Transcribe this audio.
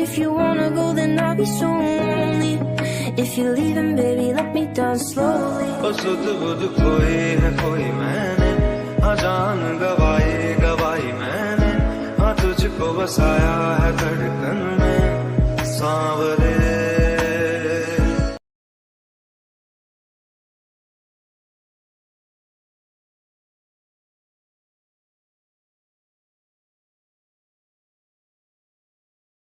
If you wanna go, then I'll be so lonely. If you're leaving, baby, let me down slowly. ओ सुध बुध खोई है खोई मैंने, हाँ जान गवाई गवाई मैंने, हाँ तुझको बसाया है